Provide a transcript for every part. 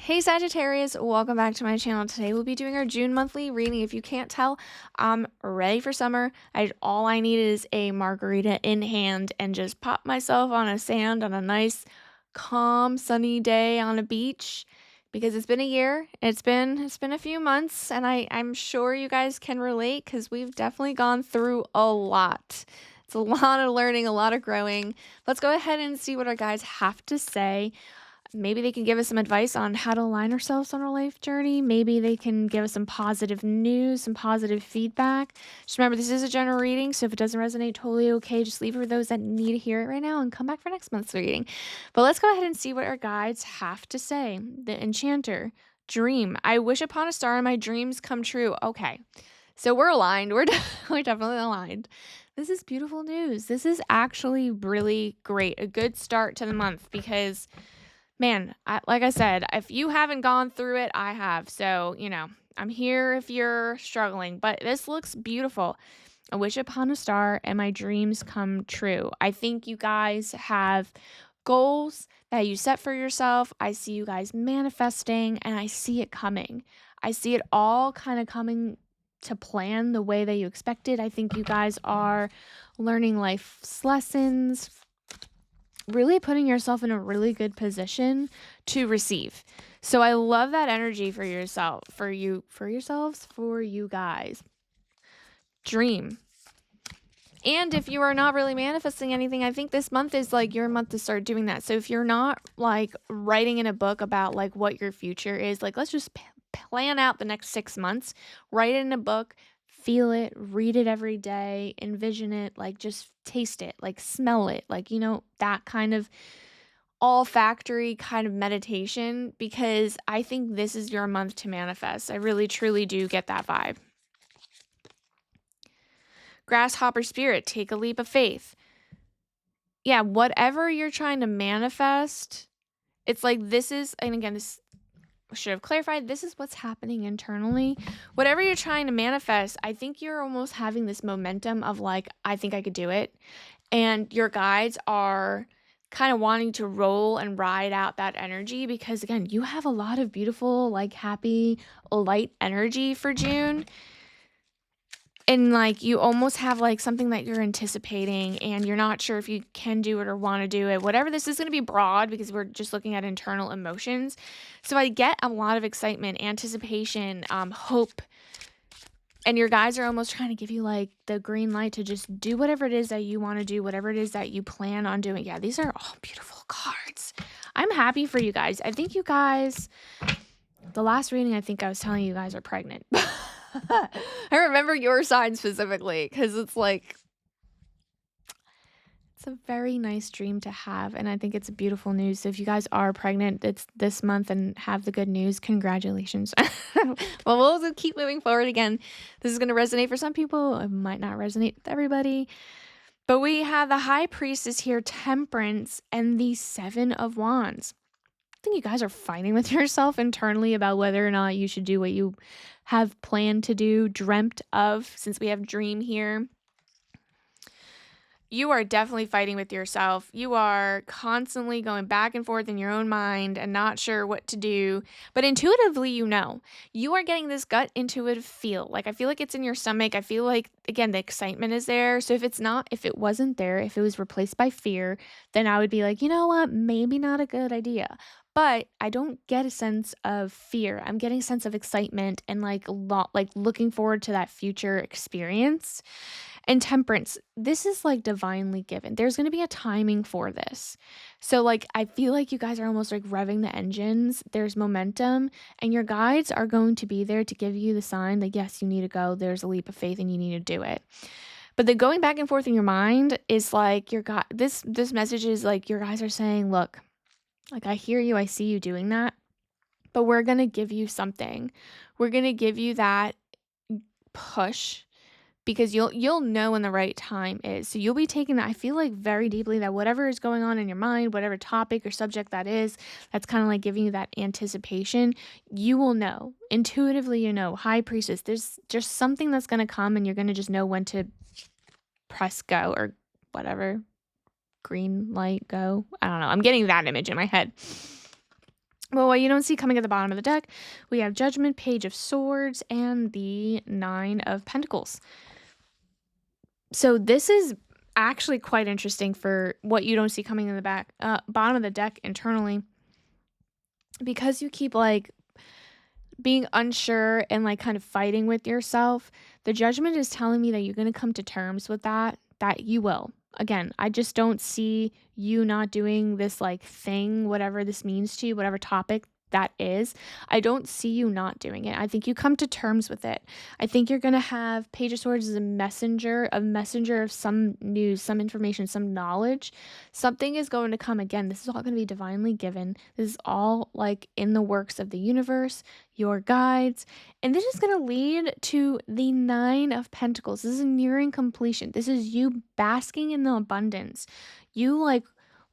Hey Sagittarius, welcome back to my channel. Today we'll be doing our June monthly reading. If you can't tell, I'm ready for summer. All I need is a margarita in hand and just pop myself on a sand on a nice, calm, sunny day on a beach because it's been a year. It's been a few months, and I'm sure you guys can relate because we've definitely gone through a lot. It's a lot of learning, a lot of growing. Let's go ahead and see what our guides have to say. Maybe they can give us some advice on how to align ourselves on our life journey. Maybe they can give us some positive news, some positive feedback. Just remember, this is a general reading, so if it doesn't resonate, totally okay. Just leave it for those that need to hear it right now and come back for next month's reading. But let's go ahead and see what our guides have to say. The Enchanter, dream. I wish upon a star and my dreams come true. Okay, so we're aligned. We're definitely aligned. This is beautiful news. This is actually really great. A good start to the month because man, like I said, if you haven't gone through it, I have. So, I'm here if you're struggling, but this looks beautiful. A wish upon a star and my dreams come true. I think you guys have goals that you set for yourself. I see you guys manifesting and I see it coming. I see it all kind of coming to plan the way that you expected. I think you guys are learning life's lessons, really putting yourself in a really good position to receive. So I love that energy for yourself, for you guys. Dream. And if you are not really manifesting anything, I think this month is like your month to start doing that. So if you're not like writing in a book about like what your future is, like let's just plan out the next 6 months, write it in a book, feel it, read it every day, envision it, like just taste it, like smell it, like, that kind of olfactory kind of meditation, because I think this is your month to manifest. I really, truly do get that vibe. Grasshopper spirit, take a leap of faith. Yeah, whatever you're trying to manifest, it's like this is, and again, this should have clarified, this is what's happening internally. Whatever you're trying to manifest, I think you're almost having this momentum of like, I think I could do it. And your guides are kind of wanting to roll and ride out that energy because, again, you have a lot of beautiful, like happy, light energy for June. And like you almost have like something that you're anticipating and you're not sure if you can do it or want to do it. Whatever, this is going to be broad because we're just looking at internal emotions. So I get a lot of excitement, anticipation, hope. And your guides are almost trying to give you like the green light to just do whatever it is that you want to do, whatever it is that you plan on doing. Yeah, these are all beautiful cards. I'm happy for you guys. I think you guys, the last reading, I think I was telling you guys are pregnant. I remember your sign specifically because it's like, it's a very nice dream to have. And I think it's beautiful news. So if you guys are pregnant, it's this month and have the good news, congratulations. Well, we'll keep moving forward. Again, this is going to resonate for some people. It might not resonate with everybody. But we have the High Priestess here, Temperance, and the Seven of Wands. I think you guys are fighting with yourself internally about whether or not you should do what you have planned to do, dreamt of, since we have dream here. You are definitely fighting with yourself. You are constantly going back and forth in your own mind and not sure what to do. But intuitively, you are getting this gut intuitive feel. Like I feel like it's in your stomach. I feel like, again, the excitement is there. So if it wasn't there, if it was replaced by fear, then I would be like, you know what, maybe not a good idea. But I don't get a sense of fear. I'm getting a sense of excitement and like looking forward to that future experience. And Temperance, this is like divinely given. There's going to be a timing for this. So like I feel like you guys are almost like revving the engines. There's momentum and your guides are going to be there to give you the sign that yes, you need to go. There's a leap of faith and you need to do it. But the going back and forth in your mind is like this message is like your guys are saying, look, like I hear you, I see you doing that, but we're going to give you something. We're going to give you that push because you'll know when the right time is. So you'll be taking that, I feel like very deeply, that whatever is going on in your mind, whatever topic or subject that is, that's kind of like giving you that anticipation, you will know. Intuitively, High Priestess, there's just something that's going to come and you're going to just know when to press go or whatever. Green light, go. I don't know. I'm getting that image in my head. Well, what you don't see coming at the bottom of the deck, we have Judgment, Page of Swords, and the Nine of Pentacles. So this is actually quite interesting for what you don't see coming in the bottom of the deck internally, because you keep like being unsure and like kind of fighting with yourself. The Judgment is telling me that you're going to come to terms with that you will. Again, I just don't see you not doing this like thing, whatever this means to you, whatever topic that is. I don't see you not doing it. I think you come to terms with it. I think you're going to have Page of Swords as a messenger of some news, some information, some knowledge. Something is going to come. Again, this is all going to be divinely given. This is all like in the works of the universe, your guides, and this is going to lead to the Nine of Pentacles. This is nearing completion. This is you basking in the abundance. You like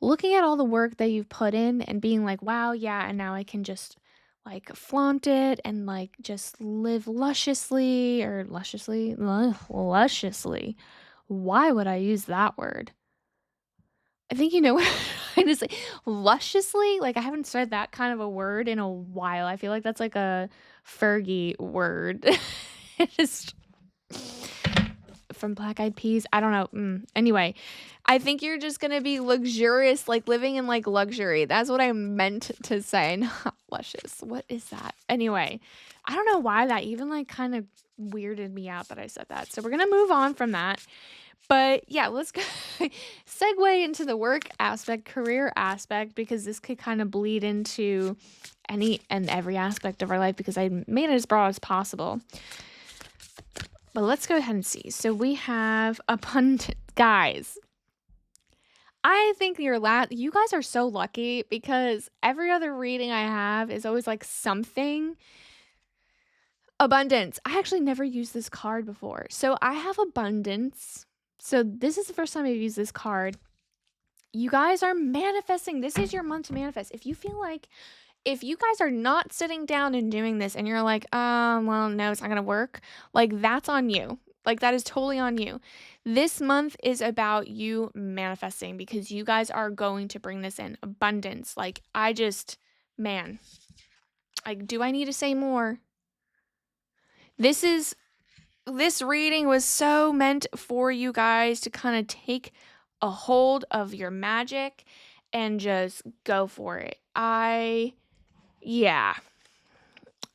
looking at all the work that you've put in and being like, wow, yeah, and now I can just like flaunt it and like just live lusciously. Why would I use that word? I think you know what I'm trying to say. Lusciously, like I haven't said that kind of a word in a while. I feel like that's like a Fergie word. It just from Black Eyed Peas. I don't know. Anyway, I think you're just gonna be luxurious, like living in like luxury. That's what I meant to say, not luscious. What is that? Anyway, I don't know why that even like kind of weirded me out that I said that. So we're gonna move on from that. But yeah, let's go segue into the work aspect, career aspect, because this could kind of bleed into any and every aspect of our life because I made it as broad as possible. But let's go ahead and see. So we have abundant guys. I think you guys are so lucky because every other reading I have is always like something. Abundance. I actually never used this card before. So I have abundance. So this is the first time I've used this card. You guys are manifesting. This is your month to manifest. If you guys are not sitting down and doing this and you're like, well, no, it's not going to work. Like that's on you. Like that is totally on you. This month is about you manifesting because you guys are going to bring this in abundance. Like man, like, do I need to say more? This reading was so meant for you guys to kind of take a hold of your magic and just go for it. Yeah.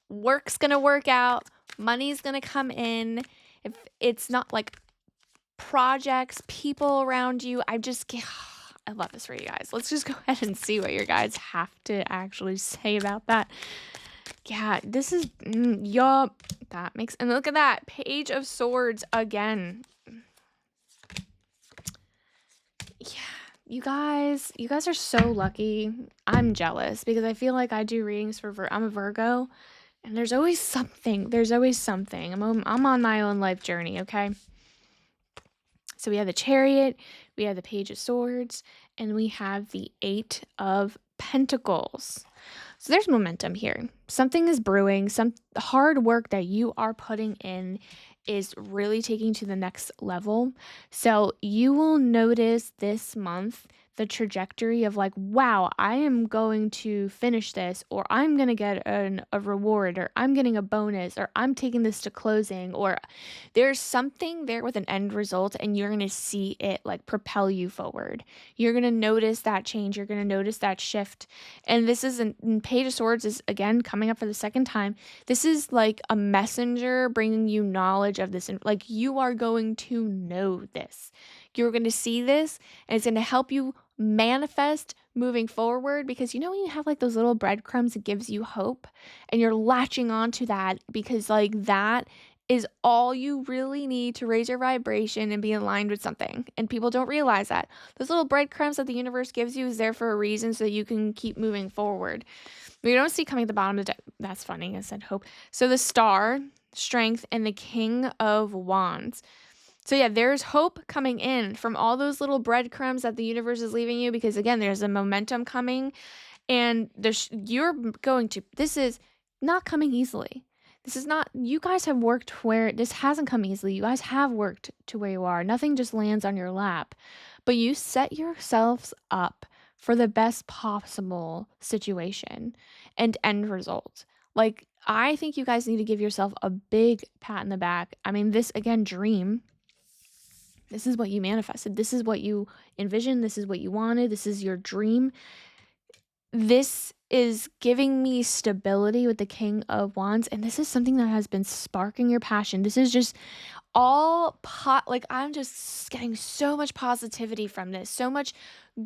Work's going to work out. Money's going to come in. If it's not like projects, people around you, I love this for you guys. Let's just go ahead and see what your guys have to actually say about that. Yeah, this is, yup, that makes, and look at that, Page of Swords again. Yeah, you guys are so lucky. I'm jealous because I feel like I do readings for, I'm a Virgo, and there's always something. I'm on my own life journey, okay? So we have the Chariot, we have the Page of Swords, and we have the Eight of Pentacles. So there's momentum here. Something is brewing. Some hard work that you are putting in is really taking to the next level. So you will notice this month the trajectory of like, wow, I am going to finish this, or I'm going to get a reward, or I'm getting a bonus, or I'm taking this to closing, or there's something there with an end result and you're going to see it like propel you forward. You're going to notice that change. You're going to notice that shift. And this is Page of Swords is again coming up for the second time. This is like a messenger bringing you knowledge of this. And like you are going to know this. You're going to see this and it's going to help you manifest moving forward because when you have like those little breadcrumbs, it gives you hope and you're latching onto that because like that is all you really need to raise your vibration and be aligned with something. And people don't realize that. Those little breadcrumbs that the universe gives you is there for a reason so that you can keep moving forward. We don't see coming at the bottom of the deck. That's funny. I said hope. So the Star, Strength, and the King of Wands. So yeah, there's hope coming in from all those little breadcrumbs that the universe is leaving you because again, there's a momentum coming and this is not coming easily. This is not, you guys have worked where this hasn't come easily. You guys have worked to where you are. Nothing just lands on your lap, but you set yourselves up for the best possible situation. and end result. Like, I think you guys need to give yourself a big pat in the back. I mean, this again, dream. This is what you manifested. This is what you envisioned. This is what you wanted. This is your dream. This is giving me stability with the King of Wands. And this is something that has been sparking your passion. This is just like, I'm just getting so much positivity from this, so much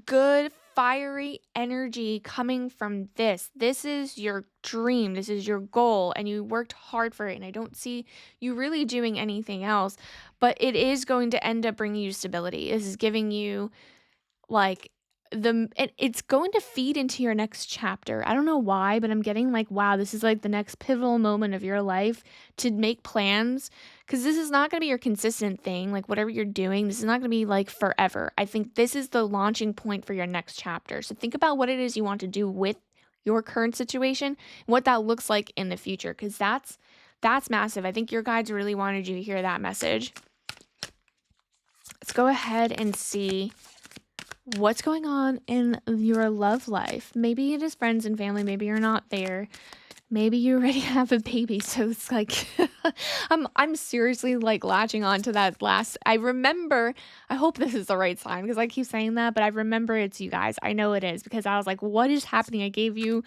good fiery energy coming from this. This is your dream, this is your goal, and you worked hard for it, and I don't see you really doing anything else, but it is going to end up bringing you stability. This is giving you like it's going to feed into your next chapter. I don't know why, but I'm getting like, wow, this is like the next pivotal moment of your life to make plans, because this is not going to be your consistent thing. Like, whatever you're doing, this is not going to be like forever. I think this is the launching point for your next chapter. So think about what it is you want to do with your current situation and what that looks like in the future, because that's massive. I think your guides really wanted you to hear that message. Let's go ahead and see what's going on in your love life. Maybe it is friends and family. Maybe you're not there. Maybe you already have a baby. So it's like, I'm seriously like latching on to that last. I remember, I hope this is the right sign because I keep saying that, but I remember it's you guys. I know it is, because I was like, what is happening? I gave you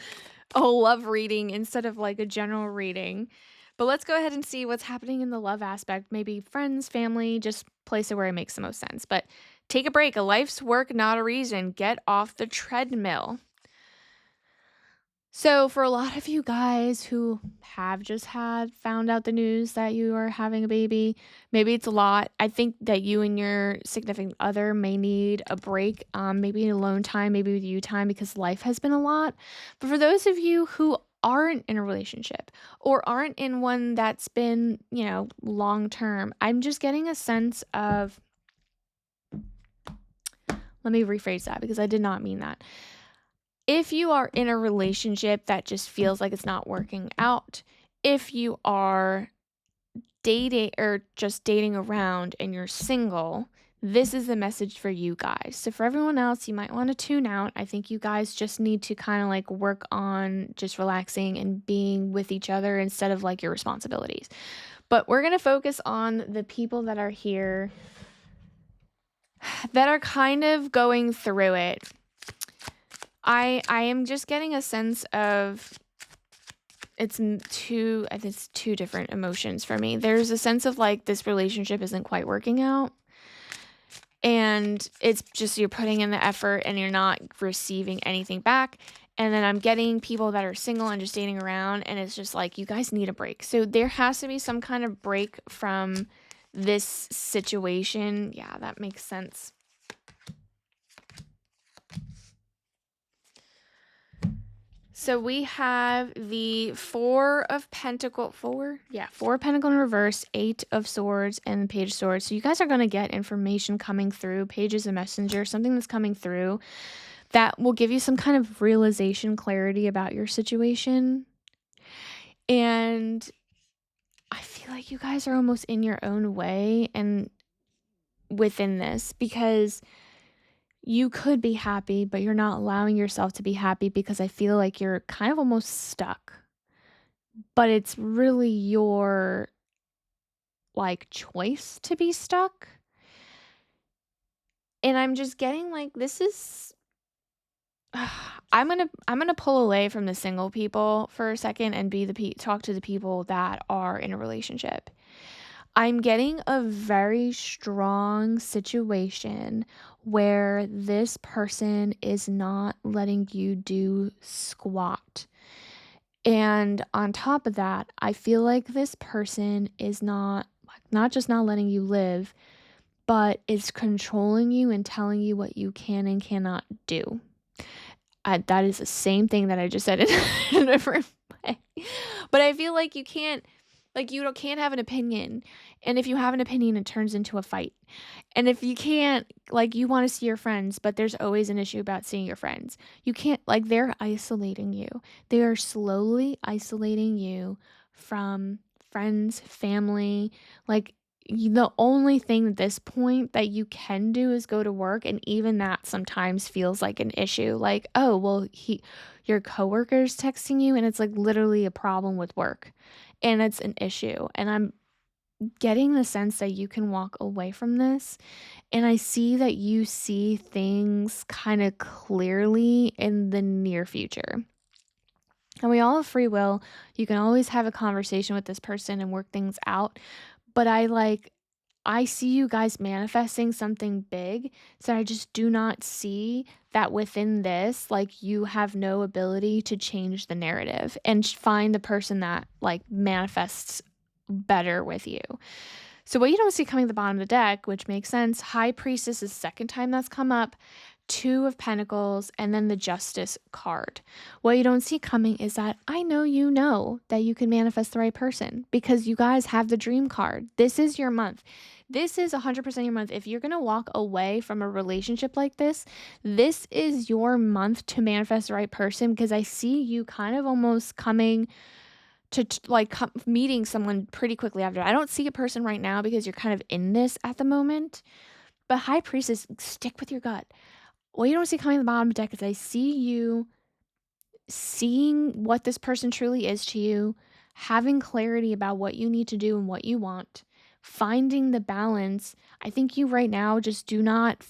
a love reading instead of like a general reading. But let's go ahead and see what's happening in the love aspect. Maybe friends, family, just place it where it makes the most sense. But take a break. A life's work, not a reason. Get off the treadmill. So for a lot of you guys who have just found out the news that you are having a baby, maybe it's a lot. I think that you and your significant other may need a break, maybe alone time, maybe with you time, because life has been a lot. But for those of you who aren't in a relationship or aren't in one that's been, long term, I'm just getting a sense of, let me rephrase that because I did not mean that. If you are in a relationship that just feels like it's not working out, if you are dating or just dating around and you're single, this is the message for you guys. So for everyone else, you might want to tune out. I think you guys just need to kind of like work on just relaxing and being with each other instead of like your responsibilities. But we're going to focus on the people that are here that are kind of going through it. I am just getting a sense of it's two different emotions for me. There's a sense of like this relationship isn't quite working out, and it's just you're putting in the effort and you're not receiving anything back. And then I'm getting people that are single and just dating around, and it's just like you guys need a break. So there has to be some kind of break from this situation. Yeah, that makes sense. So we have the Four of Pentacles in reverse, Eight of Swords, and Page of Swords. So you guys are going to get information coming through. Page is a messenger, something that's coming through that will give you some kind of realization, clarity about your situation. And I feel like you guys are almost in your own way and within this, because you could be happy, but you're not allowing yourself to be happy because I feel like you're kind of almost stuck. But it's really your like choice to be stuck. And I'm just getting like this is I'm going to pull away from the single people for a second and talk to the people that are in a relationship. I'm getting a very strong situation where this person is not letting you do squat. And on top of that, I feel like this person is not just not letting you live, but is controlling you and telling you what you can and cannot do. That is the same thing that I just said in a different way. But I feel like you can't have an opinion. And if you have an opinion, it turns into a fight. And if you can't, you want to see your friends, but there's always an issue about seeing your friends. You can't, they're isolating you. They are slowly isolating you from friends, family. the only thing at this point that you can do is go to work, and even that sometimes feels like an issue. Like, oh, well, your coworker's texting you, and it's like literally a problem with work, and it's an issue. And I'm getting the sense that you can walk away from this, and I see that you see things kind of clearly in the near future. And we all have free will. You can always have a conversation with this person and work things out. But I see you guys manifesting something big. So I just do not see that within this, like, you have no ability to change the narrative and find the person that like manifests better with you. So what you don't see coming at the bottom of the deck, which makes sense, High Priestess is the second time that's come up, Two of Pentacles, and then the Justice card. What you don't see coming is that I know that you can manifest the right person because you guys have the Dream card. This is your month. This is 100% your month. If you're going to walk away from a relationship like this is your month to manifest the right person, because I see you kind of almost coming to meeting someone pretty quickly after. I don't see a person right now because you're kind of in this at the moment. But High Priestess, stick with your gut. What you don't see coming at the bottom of the deck is I see you seeing what this person truly is to you, having clarity about what you need to do and what you want, finding the balance. I think you right now just do not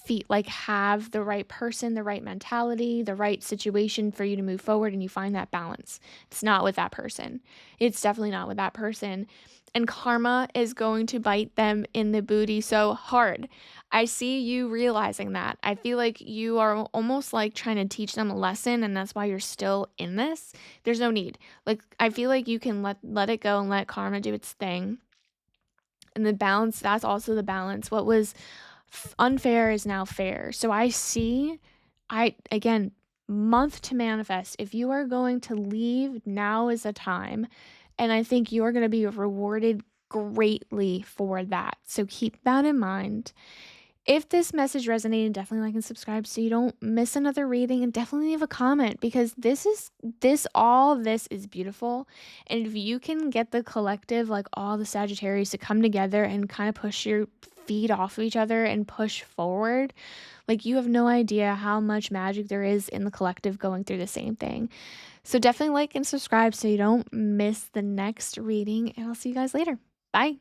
have the right person, the right mentality, the right situation for you to move forward, and you find that balance. It's not with that person. It's definitely not with that person. And karma is going to bite them in the booty so hard. I see you realizing that. I feel like you are almost like trying to teach them a lesson, and that's why you're still in this. There's no need. Like, I feel like you can let it go and let karma do its thing. And the balance, that's also the balance. What was unfair is now fair. So again, month to manifest. If you are going to leave, now is the time. And I think you are going to be rewarded greatly for that. So keep that in mind. If this message resonated, definitely like and subscribe so you don't miss another reading, and definitely leave a comment, because all this is beautiful. And if you can get the collective, like all the Sagittarius, to come together and kind of push your feet off of each other and push forward, like, you have no idea how much magic there is in the collective going through the same thing. So definitely like and subscribe so you don't miss the next reading, and I'll see you guys later. Bye.